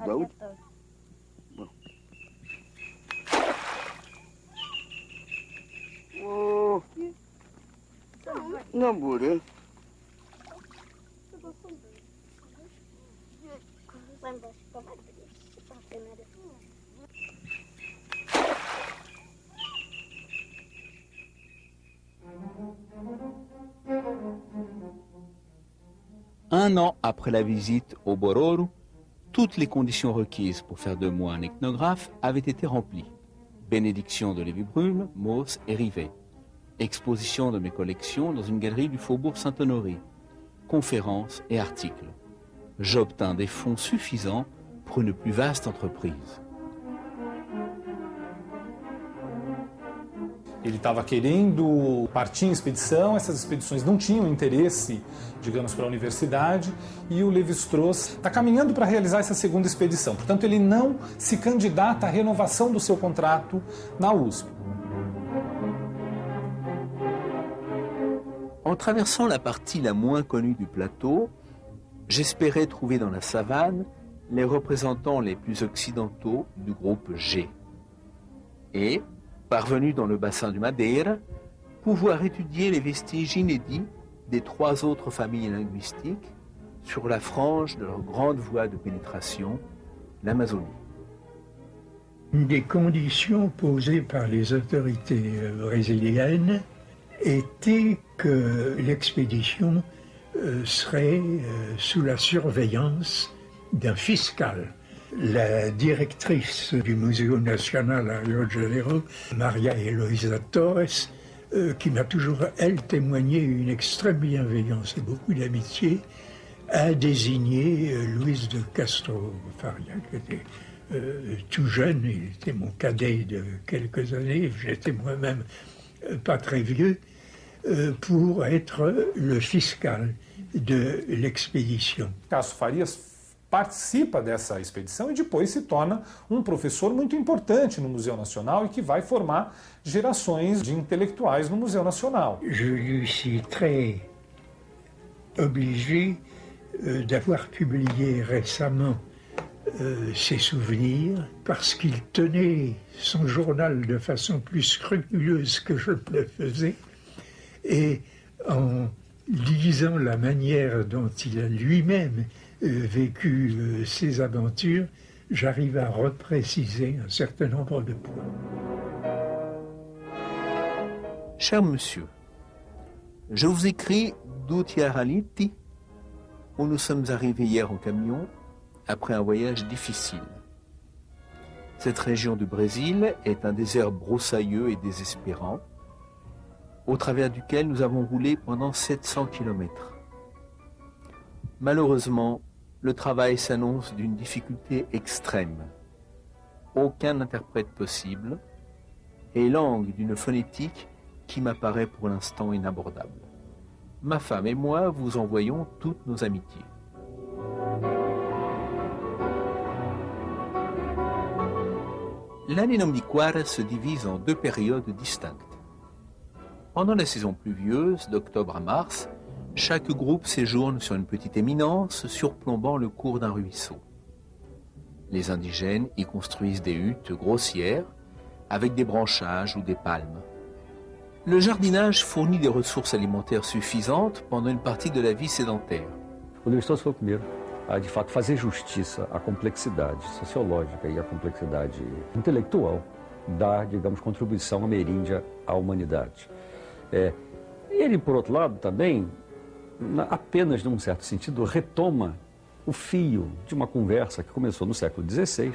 Daoud. Bon. Oh. Não, Bura. Un an après la visite au Bororo, toutes les conditions requises pour faire de moi un ethnographe avaient été remplies. Bénédiction de Lévi-Brume, Mauss et Rivet. Exposition de mes collections dans une galerie du Faubourg Saint-Honoré. Conférences et articles. J'obtins des fonds suffisants pour une plus vaste entreprise. Ele estava querendo partir em expedição, essas expedições não tinham interesse, digamos, para a universidade, e o Lévi-Strauss está caminhando para realizar essa segunda expedição. Portanto, ele não se candidata à renovação do seu contrato na USP. En traversant la partie la moins connue du plateau, j'espérais trouver dans la savane les représentants les plus occidentaux du groupe G. Et, parvenu dans le bassin du Madeira, pouvoir étudier les vestiges inédits des 3 autres familles linguistiques sur la frange de leur grande voie de pénétration, l'Amazonie. Une des conditions posées par les autorités brésiliennes était que l'expédition serait sous la surveillance d'un fiscal. La directrice du Museo Nacional à Rio de Janeiro, Maria Eloisa Torres, qui m'a toujours, elle, témoigné une extrême bienveillance et beaucoup d'amitié, a désigné Luis de Castro Faria, qui était tout jeune, il était mon cadet de quelques années, j'étais moi-même pas très vieux, pour être le fiscal de l'expédition. Cássio Farias participa dessa expedição e depois se torna um professor muito importante no Museu Nacional e que vai formar gerações de intelectuais no Museu Nacional. Je lui suis très obligé d'avoir publié récemment ses souvenirs parce qu'il tenait son journal de façon plus scrupuleuse que je le faisais et en lisant la manière dont il a lui-même vécu ses aventures, j'arrive à repréciser un certain nombre de points. Cher monsieur, je vous écris d'Utiaraliti, où nous sommes arrivés hier en camion, après un voyage difficile. Cette région du Brésil est un désert broussailleux et désespérant, au travers duquel nous avons roulé pendant 700 km. Malheureusement, le travail s'annonce d'une difficulté extrême. Aucun interprète possible et langue d'une phonétique qui m'apparaît pour l'instant inabordable. Ma femme et moi vous envoyons toutes nos amitiés. L'année nomdiquaire se divise en 2 périodes distinctes. Pendant la saison pluvieuse, d'octobre à mars, chaque groupe séjourne sur une petite éminence surplombant le cours d'un ruisseau. Les indigènes y construisent des huttes grossières avec des branchages ou des palmes. Le jardinage fournit des ressources alimentaires suffisantes pendant une partie de la vie sédentaire. O Lévi-Strauss foi o primeiro a, de fato, fazer justiça à complexidade sociológica e à complexidade intelectual da, digamos, contribuição ameríndia à humanidade. Ele, por outro lado, também, apenas num certo sentido, retoma o fio de uma conversa que começou no século XVI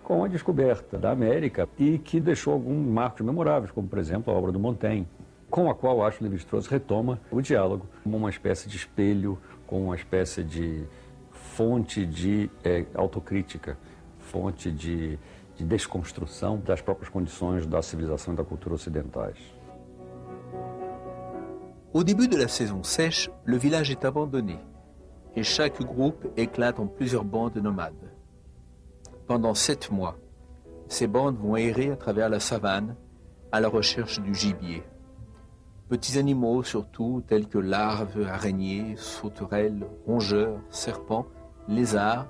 com a descoberta da América e que deixou alguns marcos memoráveis, como, por exemplo, a obra do Montaigne, com a qual, acho, Lévi-Strauss retoma o diálogo como uma espécie de espelho, como uma espécie de fonte de autocrítica, fonte de desconstrução das próprias condições da civilização e da cultura ocidentais. Au début de la saison sèche, le village est abandonné et chaque groupe éclate en plusieurs bandes nomades. Pendant 7 mois, ces bandes vont errer à travers la savane à la recherche du gibier. Petits animaux surtout, tels que larves, araignées, sauterelles, rongeurs, serpents, lézards,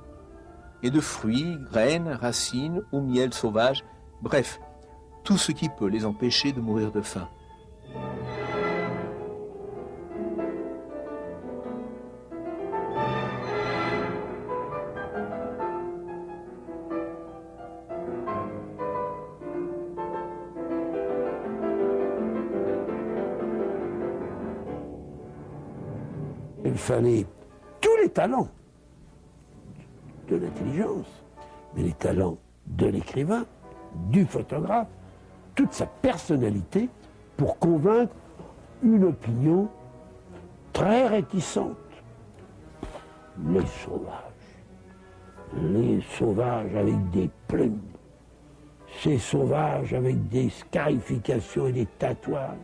et de fruits, graines, racines ou miel sauvage, bref, tout ce qui peut les empêcher de mourir de faim. Il fallait tous les talents de l'intelligence, mais les talents de l'écrivain, du photographe, toute sa personnalité pour convaincre une opinion très réticente. Les sauvages avec des plumes, ces sauvages avec des scarifications et des tatouages.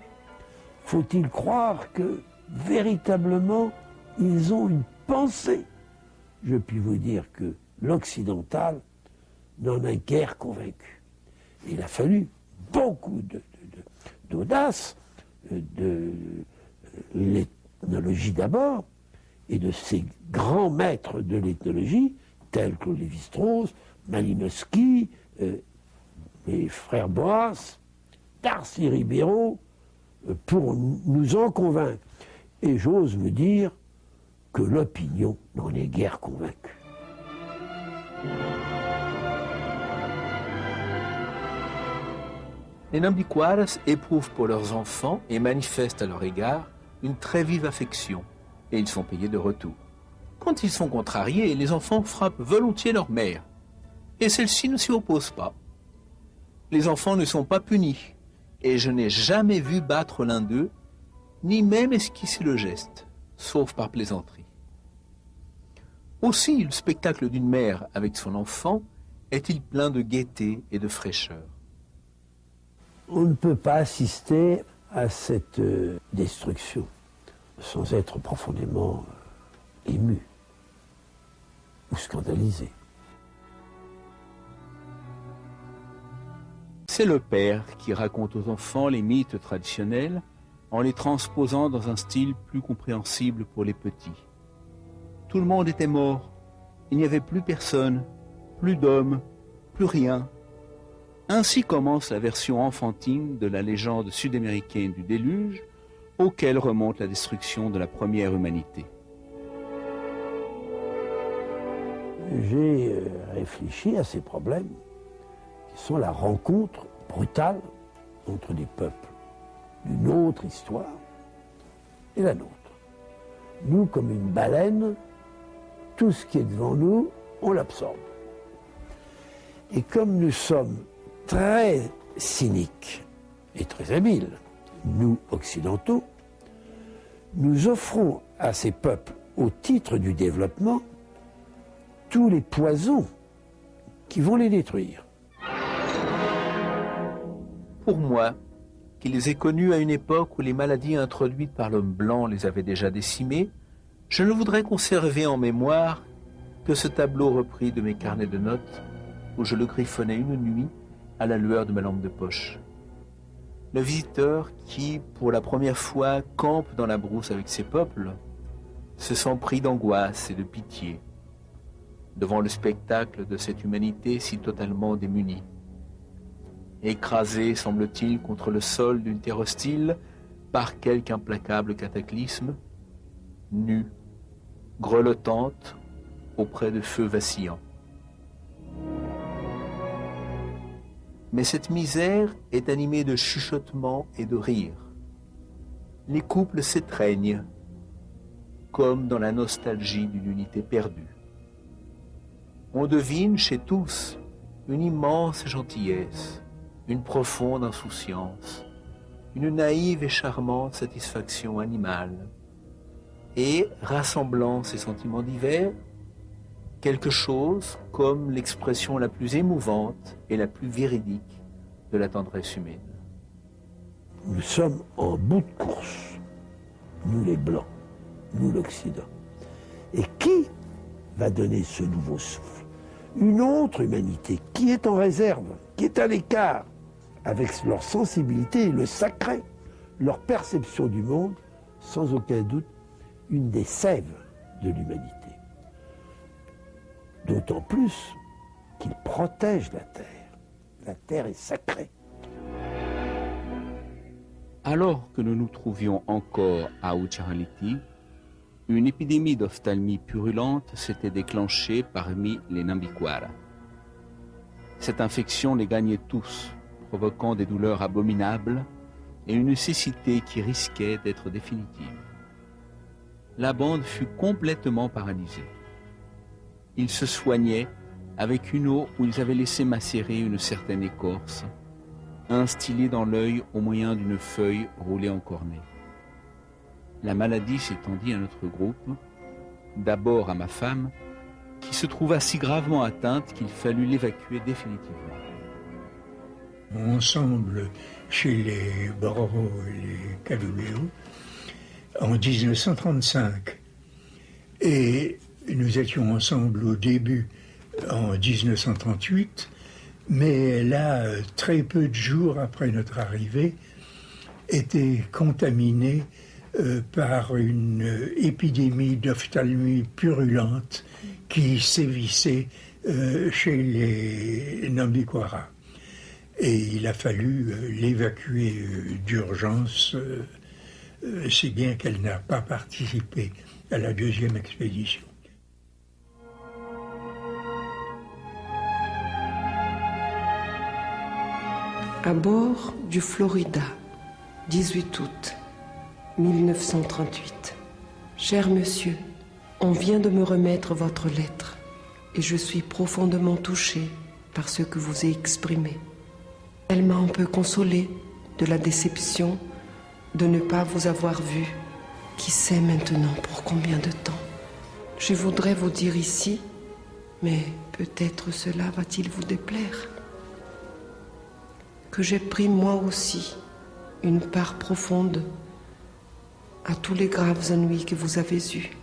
Faut-il croire que véritablement ils ont une pensée? Je puis vous dire que l'occidental n'en a guère convaincu. Il a fallu beaucoup d'audace, de l'ethnologie d'abord, et de ces grands maîtres de l'ethnologie, tels que Lévi-Strauss, Malinowski, les frères Boas, Darcy Ribeiro, pour nous en convaincre. Et j'ose vous dire que l'opinion n'en est guère convaincue. Les Nambiquaras éprouvent pour leurs enfants et manifestent à leur égard une très vive affection, et ils sont payés de retour. Quand ils sont contrariés, les enfants frappent volontiers leur mère, et celle-ci ne s'y oppose pas. Les enfants ne sont pas punis, et je n'ai jamais vu battre l'un d'eux, ni même esquisser le geste, sauf par plaisanterie. Aussi, le spectacle d'une mère avec son enfant est-il plein de gaieté et de fraîcheur. On ne peut pas assister à cette destruction sans être profondément ému ou scandalisé. C'est le père qui raconte aux enfants les mythes traditionnels en les transposant dans un style plus compréhensible pour les petits. Tout le monde était mort, il n'y avait plus personne, plus d'hommes, plus rien. Ainsi commence la version enfantine de la légende sud-américaine du déluge, auquel remonte la destruction de la première humanité. J'ai réfléchi à ces problèmes qui sont la rencontre brutale entre des peuples d'une autre histoire et la nôtre. Nous, comme une baleine, tout ce qui est devant nous, on l'absorbe. Et comme nous sommes très cyniques et très habiles, nous occidentaux, nous offrons à ces peuples, au titre du développement, tous les poisons qui vont les détruire. Pour moi, qui les ai connus à une époque où les maladies introduites par l'homme blanc les avaient déjà décimés, je ne voudrais conserver en mémoire que ce tableau repris de mes carnets de notes, où je le griffonnais une nuit à la lueur de ma lampe de poche. Le visiteur qui, pour la première fois, campe dans la brousse avec ses peuples, se sent pris d'angoisse et de pitié devant le spectacle de cette humanité si totalement démunie. Écrasée, semble-t-il, contre le sol d'une terre hostile par quelque implacable cataclysme, nue, grelottante, auprès de feux vacillants. Mais cette misère est animée de chuchotements et de rires. Les couples s'étreignent, comme dans la nostalgie d'une unité perdue. On devine chez tous une immense gentillesse, une profonde insouciance, une naïve et charmante satisfaction animale, et, rassemblant ces sentiments divers, quelque chose comme l'expression la plus émouvante et la plus véridique de la tendresse humaine. Nous sommes en bout de course, nous les Blancs, nous l'Occident. Et qui va donner ce nouveau souffle? Une autre humanité qui est en réserve, qui est à l'écart, avec leur sensibilité et le sacré, leur perception du monde, sans aucun doute, une des sèves de l'humanité. D'autant plus qu'il protège la terre. La terre est sacrée. Alors que nous nous trouvions encore à Uchahaliti, une épidémie d'ophtalmie purulente s'était déclenchée parmi les Nambikwara. Cette infection les gagnait tous, provoquant des douleurs abominables et une cécité qui risquait d'être définitive. La bande fut complètement paralysée. Ils se soignaient avec une eau où ils avaient laissé macérer une certaine écorce, instillée dans l'œil au moyen d'une feuille roulée en cornet. La maladie s'étendit à notre groupe, d'abord à ma femme, qui se trouva si gravement atteinte qu'il fallut l'évacuer définitivement. Ensemble chez les Bororo et les Kaluleo en 1935. Et nous étions ensemble au début en 1938, mais là, très peu de jours après notre arrivée, était contaminé par une épidémie d'ophtalmie purulente qui sévissait chez les Nambikwara. Et il a fallu l'évacuer d'urgence, si bien qu'elle n'a pas participé à la deuxième expédition. À bord du Florida, 18 août 1938. Cher monsieur, on vient de me remettre votre lettre et je suis profondément touchée par ce que vous avez exprimé. Elle m'a un peu consolée de la déception de ne pas vous avoir vu. Qui sait maintenant pour combien de temps? Je voudrais vous dire ici, mais peut-être cela va-t-il vous déplaire, que j'ai pris moi aussi une part profonde à tous les graves ennuis que vous avez eus.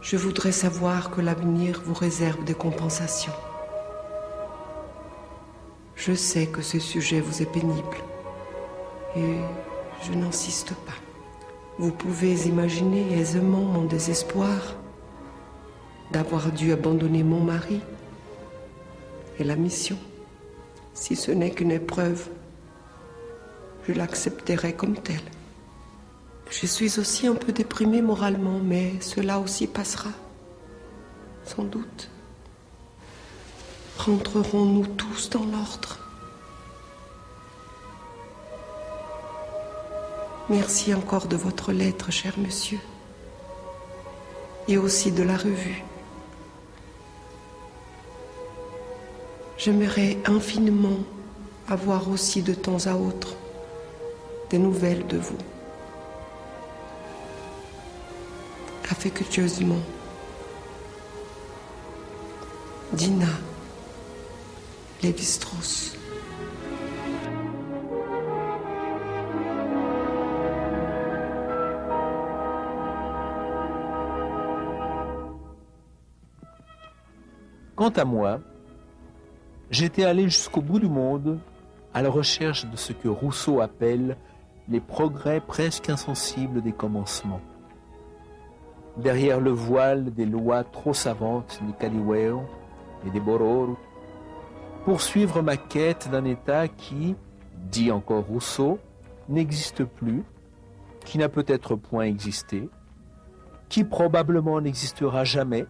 Je voudrais savoir que l'avenir vous réserve des compensations. Je sais que ce sujet vous est pénible et je n'insiste pas. Vous pouvez imaginer aisément mon désespoir d'avoir dû abandonner mon mari et la mission. Si ce n'est qu'une épreuve, je l'accepterai comme telle. Je suis aussi un peu déprimée moralement, mais cela aussi passera, sans doute. Rentrerons-nous tous dans l'ordre? Merci encore de votre lettre, cher monsieur, et aussi de la revue. J'aimerais infiniment avoir aussi de temps à autre des nouvelles de vous. Affectueusement, Dina Lévi-Strauss. Quant à moi, j'étais allé jusqu'au bout du monde à la recherche de ce que Rousseau appelle les progrès presque insensibles des commencements. Derrière le voile des lois trop savantes des Kaliweo et des Bororo, poursuivre ma quête d'un état qui, dit encore Rousseau, n'existe plus, qui n'a peut-être point existé, qui probablement n'existera jamais,